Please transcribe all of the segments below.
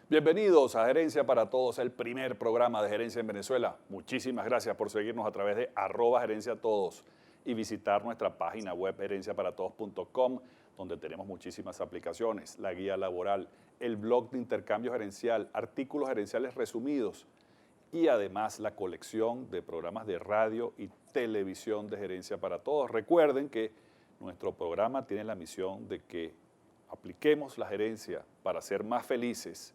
Bienvenidos a Gerencia para Todos, el primer programa de gerencia en Venezuela. Muchísimas gracias por seguirnos a través de @gerenciatodos y visitar nuestra página web gerenciaparatodos.com, donde tenemos muchísimas aplicaciones, la guía laboral, el blog de intercambio gerencial, artículos gerenciales resumidos y además la colección de programas de radio y televisión de Gerencia para Todos. Recuerden que nuestro programa tiene la misión de que apliquemos la gerencia para ser más felices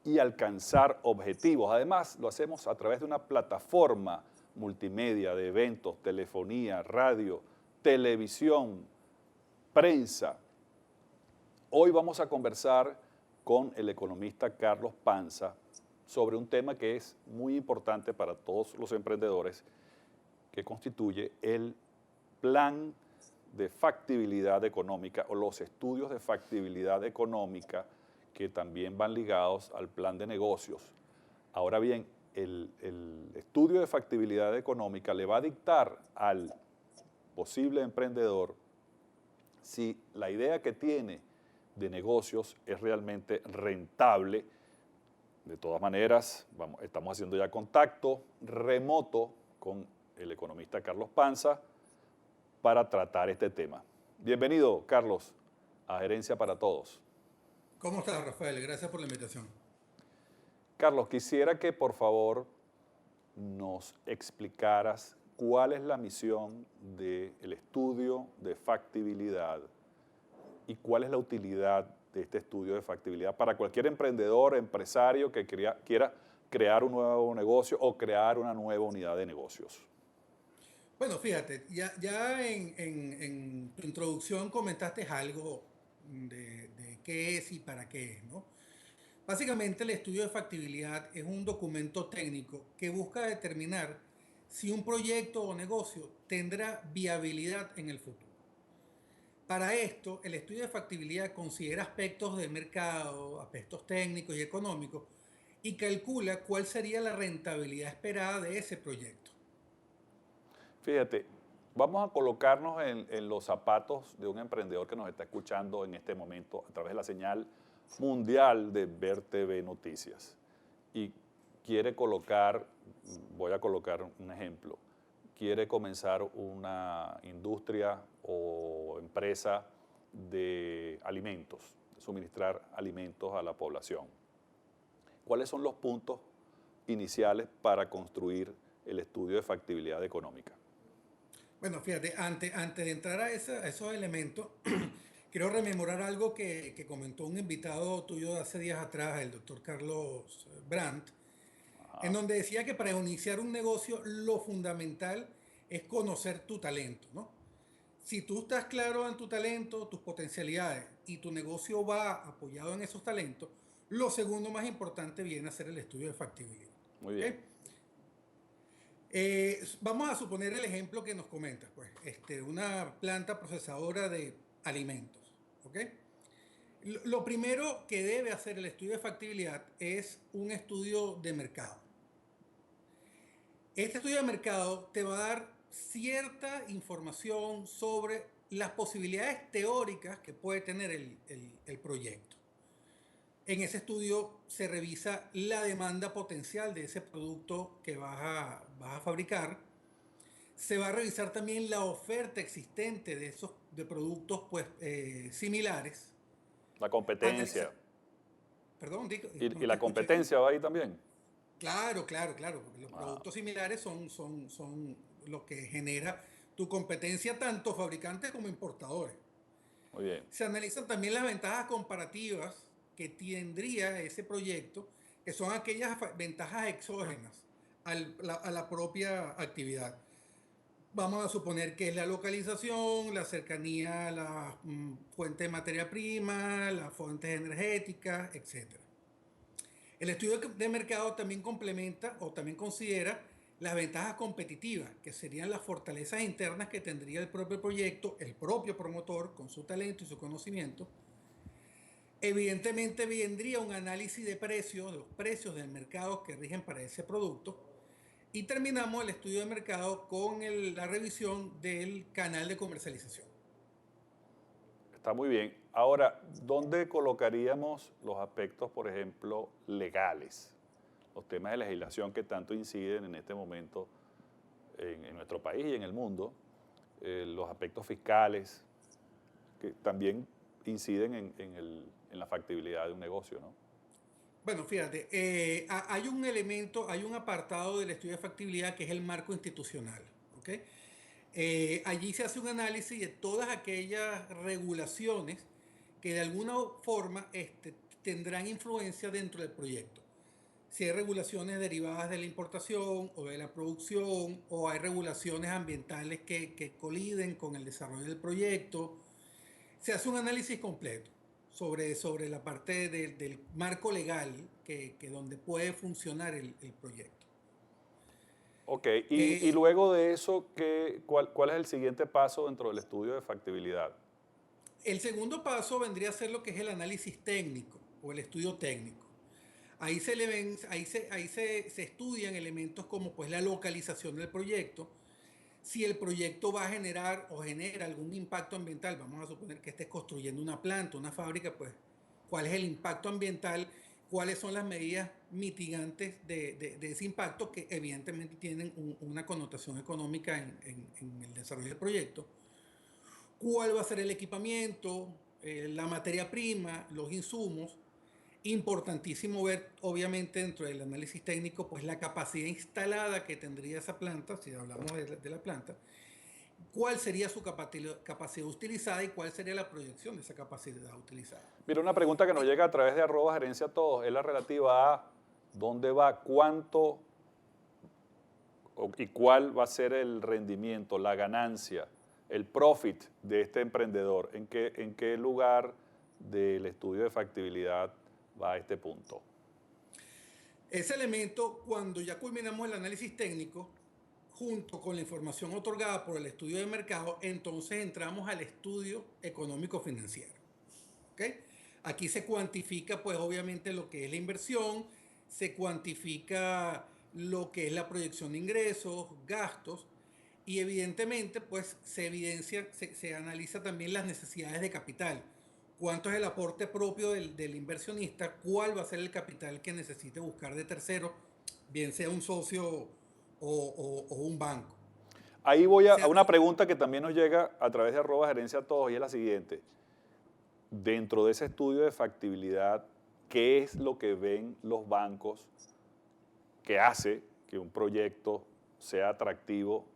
y alcanzar objetivos. Además, lo hacemos a través de una plataforma multimedia de eventos, telefonía, radio, televisión, prensa. Hoy vamos a conversar con el economista Carlos Panza sobre un tema que es muy importante para todos los emprendedores, que constituye el plan de factibilidad económica o los estudios de factibilidad económica que también van ligados al plan de negocios. Ahora bien, el estudio de factibilidad económica le va a dictar al posible emprendedor si la idea que tiene de negocios es realmente rentable. De todas maneras, estamos haciendo ya contacto remoto con el economista Carlos Panza para tratar este tema. Bienvenido, Carlos, a Gerencia para Todos. ¿Cómo estás, Rafael? Gracias por la invitación. Carlos, quisiera que por favor nos explicaras cuál es la misión del estudio de factibilidad y cuál es la utilidad de este estudio de factibilidad para cualquier emprendedor, empresario que quiera crear un nuevo negocio o crear una nueva unidad de negocios. Bueno, fíjate, ya en tu introducción comentaste algo de qué es y para qué es, ¿no? Básicamente, el estudio de factibilidad es un documento técnico que busca determinar si un proyecto o negocio tendrá viabilidad en el futuro. Para esto, el estudio de factibilidad considera aspectos del mercado, aspectos técnicos y económicos, y calcula cuál sería la rentabilidad esperada de ese proyecto. Fíjate, vamos a colocarnos en los zapatos de un emprendedor que nos está escuchando en este momento a través de la señal mundial de Ver TV Noticias y quiere colocar, voy a colocar un ejemplo, quiere comenzar una industria o empresa de alimentos, de suministrar alimentos a la población. ¿Cuáles son los puntos iniciales para construir el estudio de factibilidad económica? Bueno, fíjate, antes de entrar a esos elementos, quiero rememorar algo que comentó un invitado tuyo de hace días atrás, el doctor Carlos Brandt, en Ajá. donde decía que para iniciar un negocio lo fundamental es conocer tu talento, ¿no? Si tú estás claro en tu talento, tus potencialidades y tu negocio va apoyado en esos talentos, lo segundo más importante viene a ser el estudio de factibilidad. Muy ¿Ok? bien. Vamos a suponer el ejemplo que nos comentas, pues, una planta procesadora de alimentos, ¿ok? Lo primero que debe hacer el estudio de factibilidad es un estudio de mercado. Este estudio de mercado te va a dar cierta información sobre las posibilidades teóricas que puede tener el proyecto. En ese estudio se revisa la demanda potencial de ese producto que vas a fabricar. Se va a revisar también la oferta existente de esos de productos pues, similares. La Analiza, competencia. perdón, no Y te la escuché bien. competencia va ahí también. Claro, porque los Ah, productos similares son lo que genera tu competencia, tanto fabricantes como importadores. muy bien. Se analizan también las ventajas comparativas que tendría ese proyecto, que son aquellas ventajas exógenas a la propia actividad. Vamos a suponer que es la localización, la cercanía a la fuente de materia prima, las fuentes energéticas, etcétera. El estudio de mercado también complementa o también considera las ventajas competitivas, que serían las fortalezas internas que tendría el propio proyecto, el propio promotor con su talento y su conocimiento. Evidentemente vendría un análisis de precios, de los precios del mercado que rigen para ese producto. Y terminamos el estudio de mercado con la revisión del canal de comercialización. está muy bien. Ahora, ¿dónde colocaríamos los aspectos, por ejemplo, legales? Los temas de legislación que tanto inciden en este momento en nuestro país y en el mundo, los aspectos fiscales, que también inciden en la factibilidad de un negocio, ¿no? Bueno, fíjate, hay un elemento, hay un apartado del estudio de factibilidad que es el marco institucional, ¿ok? Allí se hace un análisis de todas aquellas regulaciones que de alguna forma tendrán influencia dentro del proyecto. Si hay regulaciones derivadas de la importación o de la producción, o hay regulaciones ambientales que coliden con el desarrollo del proyecto, se hace un análisis completo sobre la parte del marco legal que donde puede funcionar el proyecto. Ok, y Eh, luego de eso, ¿cuál es el siguiente paso dentro del estudio de factibilidad? el segundo paso vendría a ser lo que es el análisis técnico o el estudio técnico. Ahí se, le ven, ahí se estudian elementos como pues la localización del proyecto, si el proyecto va a generar o genera algún impacto ambiental. Vamos a suponer que estés construyendo una planta, una fábrica, pues cuál es el impacto ambiental, cuáles son las medidas mitigantes de ese impacto que evidentemente tienen una connotación económica en el desarrollo del proyecto, cuál va a ser el equipamiento, la materia prima, los insumos. Importantísimo ver, obviamente, dentro del análisis técnico, pues la capacidad instalada que tendría esa planta, si hablamos de la planta, cuál sería su capacidad utilizada y cuál sería la proyección de esa capacidad utilizada. Mira, una pregunta que nos llega a través de @gerencia a todos, es la relativa a dónde va, cuánto y cuál va a ser el rendimiento, la ganancia, el profit de este emprendedor, en qué lugar del estudio de factibilidad va a este punto. Ese elemento, cuando ya culminamos el análisis técnico, junto con la información otorgada por el estudio de mercado, entonces entramos al estudio económico financiero. ¿Ok? Aquí se cuantifica, pues obviamente, lo que es la inversión, se cuantifica lo que es la proyección de ingresos, gastos, y evidentemente, pues se evidencia, se analiza también las necesidades de capital. ¿Cuánto es el aporte propio del inversionista? ¿Cuál va a ser el capital que necesite buscar de tercero, bien sea un socio o un banco? Ahí voy a Sea, una pregunta que también nos llega a través de @gerencia a todos y es la siguiente. Dentro de ese estudio de factibilidad, ¿qué es lo que ven los bancos que hace que un proyecto sea atractivo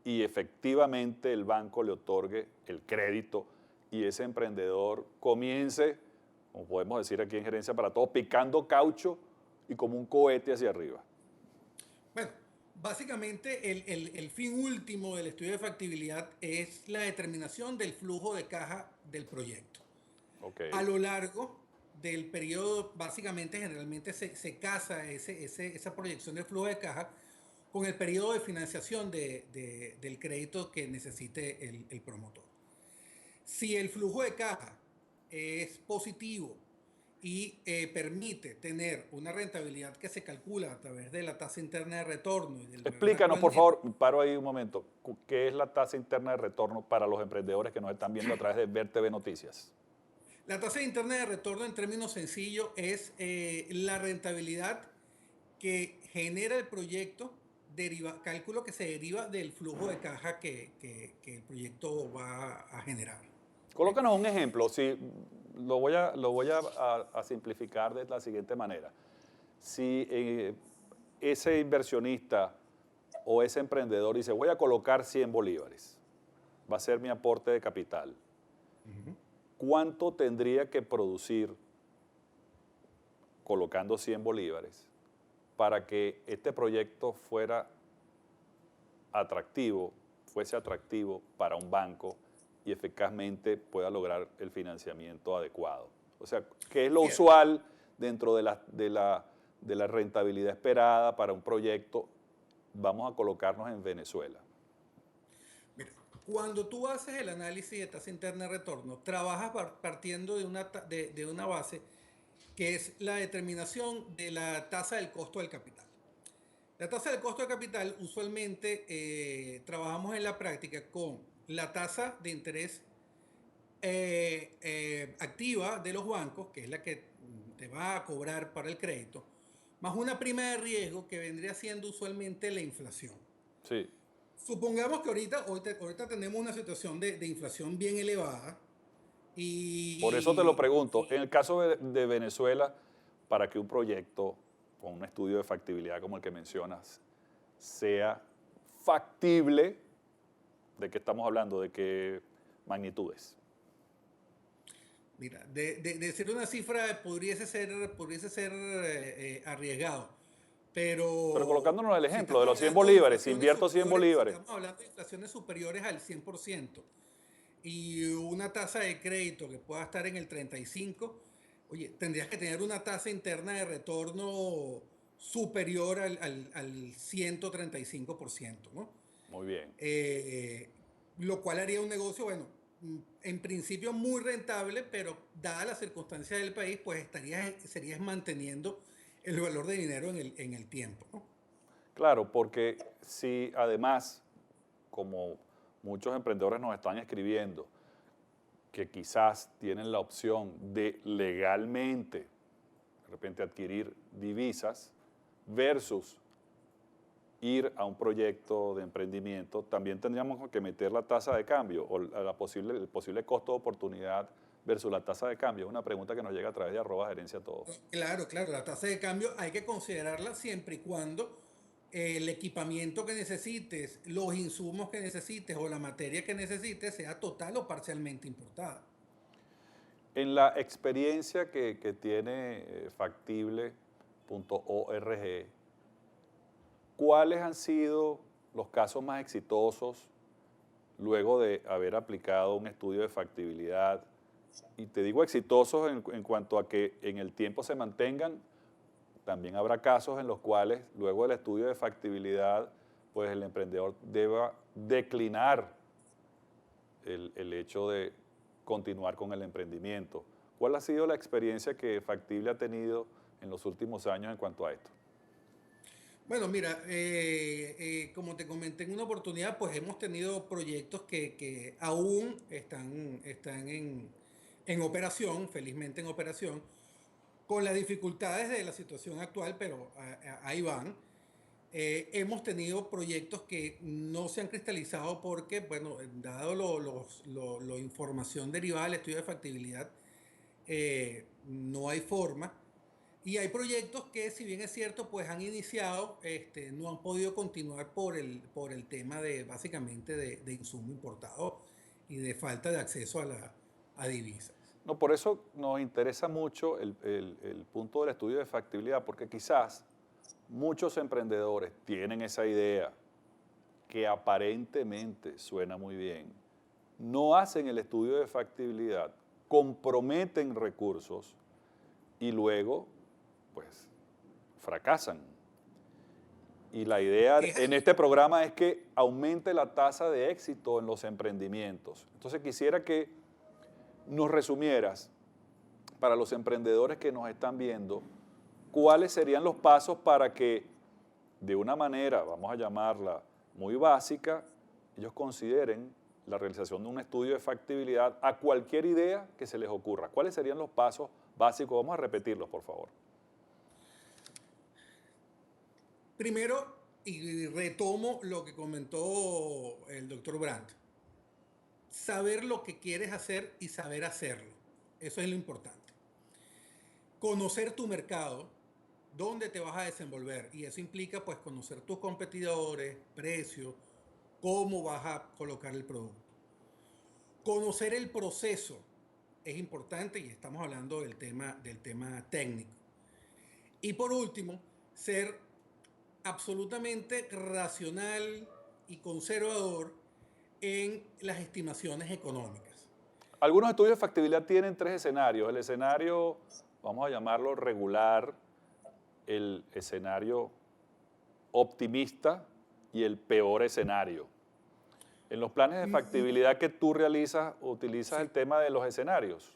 y efectivamente el banco le otorgue el crédito y ese emprendedor comience, como podemos decir aquí en Gerencia para Todos, picando caucho y como un cohete hacia arriba? bueno, básicamente el fin último del estudio de factibilidad es la determinación del flujo de caja del proyecto. Ok. A lo largo del periodo, básicamente, generalmente se casa esa proyección del flujo de caja con el periodo de financiación del crédito que necesite el promotor. Si el flujo de caja es positivo y permite tener una rentabilidad que se calcula a través de la tasa interna de retorno y del real Explícanos, por actualmente, favor, paro ahí un momento, ¿qué es la tasa interna de retorno para los emprendedores que nos están viendo a través de Ver TV Noticias? la tasa interna de retorno en términos sencillos es la rentabilidad que genera el proyecto, cálculo que se deriva del flujo de caja que el proyecto va a generar. ¿Okay? Colócanos un ejemplo, si lo voy a simplificar de la siguiente manera. Si ese inversionista o ese emprendedor dice, voy a colocar 100 bolívares, va a ser mi aporte de capital, ¿cuánto tendría que producir colocando 100 bolívares para que este proyecto fuese atractivo para un banco y eficazmente pueda lograr el financiamiento adecuado? O sea, ¿qué es lo Fíjate, usual dentro de la rentabilidad esperada para un proyecto? Vamos a colocarnos en Venezuela. mira, cuando tú haces el análisis de tasa interna de retorno, trabajas partiendo de una base que es la determinación de la tasa del costo del capital. La tasa del costo de capital usualmente trabajamos en la práctica con la tasa de interés activa de los bancos, que es la que te va a cobrar para el crédito, más una prima de riesgo que vendría siendo usualmente la inflación. Sí. Supongamos que ahorita tenemos una situación de inflación bien elevada Por eso te lo y, pregunto, en y el caso de Venezuela, para que un proyecto con un estudio de factibilidad como el que mencionas sea factible, ¿de qué estamos hablando? ¿De qué magnitudes? mira, de ser una cifra pudiese ser arriesgado, Pero pero colocándonos el si ejemplo de estamos los 100 hablando de bolívares, si inflaciones invierto 100 superiores, si bolívares, estamos hablando de inflaciones superiores al 100% y una tasa de crédito que pueda estar en el 35%, oye, tendrías que tener una tasa interna de retorno superior al 135%, ¿no? muy bien. Eh, lo cual haría un negocio, bueno, en principio muy rentable, pero dadas las circunstancias del país, pues serías manteniendo el valor de dinero en el tiempo, ¿no? Claro, porque si además, como muchos emprendedores nos están escribiendo, que quizás tienen la opción de legalmente, de repente, adquirir divisas versus ir a un proyecto de emprendimiento, también tendríamos que meter la tasa de cambio o el posible costo de oportunidad versus la tasa de cambio. Es una pregunta que nos llega a través de @gerencia todos. Claro, claro, la tasa de cambio hay que considerarla siempre y cuando el equipamiento que necesites, los insumos que necesites o la materia que necesites sea total o parcialmente importada. En la experiencia que tiene factible.org, ¿cuáles han sido los casos más exitosos luego de haber aplicado un estudio de factibilidad? Y te digo exitosos en cuanto a que en el tiempo se mantengan. También habrá casos en los cuales luego del estudio de factibilidad, pues el emprendedor deba declinar el hecho de continuar con el emprendimiento. ¿Cuál ha sido la experiencia que Factible ha tenido en los últimos años en cuanto a esto? Bueno, mira, como te comenté en una oportunidad, pues hemos tenido proyectos que aún están en operación, felizmente en operación, con las dificultades de la situación actual, pero ahí van. Hemos tenido proyectos que no se han cristalizado porque, bueno, dado la información derivada del estudio de factibilidad, no hay forma. Y hay proyectos que, si bien es cierto, pues han iniciado, no han podido continuar por el tema de, básicamente, de insumo importado y de falta de acceso a divisas. No, por eso nos interesa mucho el punto del estudio de factibilidad, porque quizás muchos emprendedores tienen esa idea que aparentemente suena muy bien, no hacen el estudio de factibilidad, comprometen recursos y luego, pues, fracasan. Y la idea Es en así. este programa es que aumente la tasa de éxito en los emprendimientos. Entonces quisiera que nos resumieras para los emprendedores que nos están viendo, cuáles serían los pasos para que de una manera, vamos a llamarla muy básica, ellos consideren la realización de un estudio de factibilidad a cualquier idea que se les ocurra. ¿Cuáles serían los pasos básicos? Vamos a repetirlos, por favor. Primero, y retomo lo que comentó el doctor Brandt, saber lo que quieres hacer y saber hacerlo. Eso es lo importante. Conocer tu mercado, dónde te vas a desenvolver. Y eso implica, pues, conocer tus competidores, precios, cómo vas a colocar el producto. Conocer el proceso es importante y estamos hablando del tema técnico. Y por último, ser absolutamente racional y conservador en las estimaciones económicas. Algunos estudios de factibilidad tienen tres escenarios. El escenario, vamos a llamarlo regular, el escenario optimista y el peor escenario. En los planes de factibilidad que tú realizas, utilizas el Sí, tema de los escenarios.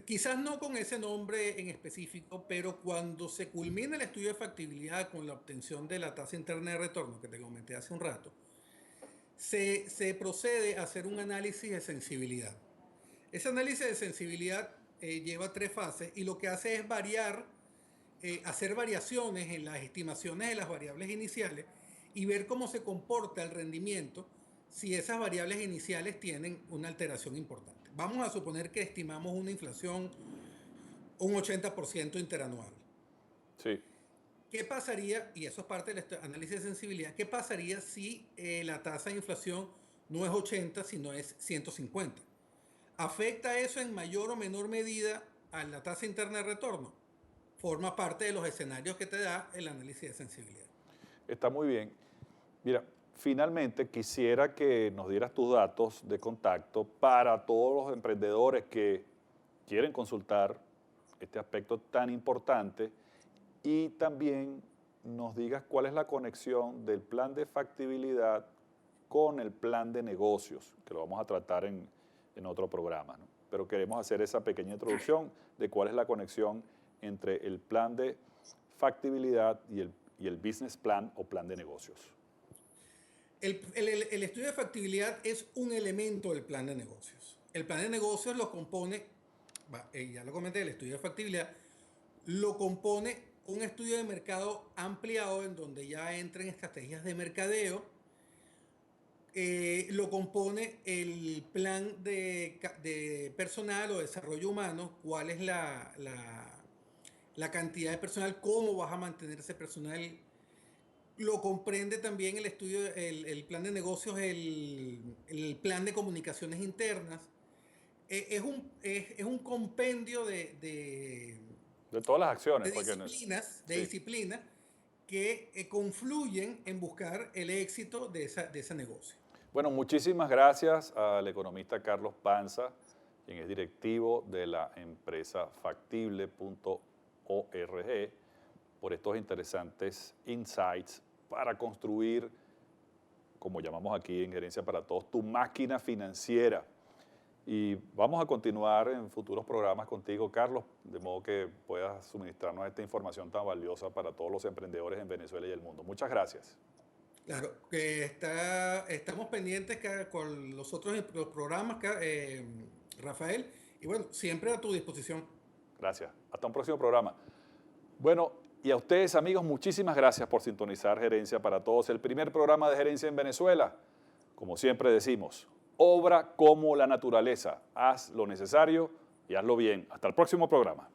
quizás no con ese nombre en específico, pero cuando se culmina el estudio de factibilidad con la obtención de la tasa interna de retorno que te comenté hace un rato, se procede a hacer un análisis de sensibilidad. Ese análisis de sensibilidad lleva 3 fases y lo que hace es hacer variaciones en las estimaciones de las variables iniciales y ver cómo se comporta el rendimiento si esas variables iniciales tienen una alteración importante. Vamos a suponer que estimamos una inflación un 80% interanual. Sí. ¿Qué pasaría, y eso es parte del análisis de sensibilidad, qué pasaría si la tasa de inflación no es 80, sino es 150? ¿Afecta eso en mayor o menor medida a la tasa interna de retorno? Forma parte de los escenarios que te da el análisis de sensibilidad. Está muy bien. Mira, finalmente quisiera que nos dieras tus datos de contacto para todos los emprendedores que quieren consultar este aspecto tan importante y también nos digas cuál es la conexión del plan de factibilidad con el plan de negocios, que lo vamos a tratar en otro programa, ¿no? Pero queremos hacer esa pequeña introducción de cuál es la conexión entre el plan de factibilidad y el business plan o plan de negocios. El estudio de factibilidad es un elemento del plan de negocios. El plan de negocios lo compone, ya lo comenté, el estudio de factibilidad lo compone un estudio de mercado ampliado en donde ya entran estrategias de mercadeo. Lo compone el plan de personal o desarrollo humano, cuál es la cantidad de personal, cómo vas a mantener ese personal. Lo comprende también el estudio, el plan de negocios, el plan de comunicaciones internas. Es un compendio De todas las acciones. de disciplinas que confluyen en buscar el éxito de ese negocio. Bueno, muchísimas gracias al economista Carlos Panza, quien es directivo de la empresa factible.org, por estos interesantes insights para construir, como llamamos aquí en Gerencia para Todos, tu máquina financiera. Y vamos a continuar en futuros programas contigo, Carlos, de modo que puedas suministrarnos esta información tan valiosa para todos los emprendedores en Venezuela y el mundo. Muchas gracias. Claro, que estamos pendientes con los programas, Rafael, y bueno, siempre a tu disposición. Gracias. Hasta un próximo programa. Bueno, y a ustedes, amigos, muchísimas gracias por sintonizar Gerencia para Todos, el primer programa de gerencia en Venezuela. Como siempre decimos, obra como la naturaleza. Haz lo necesario y hazlo bien. Hasta el próximo programa.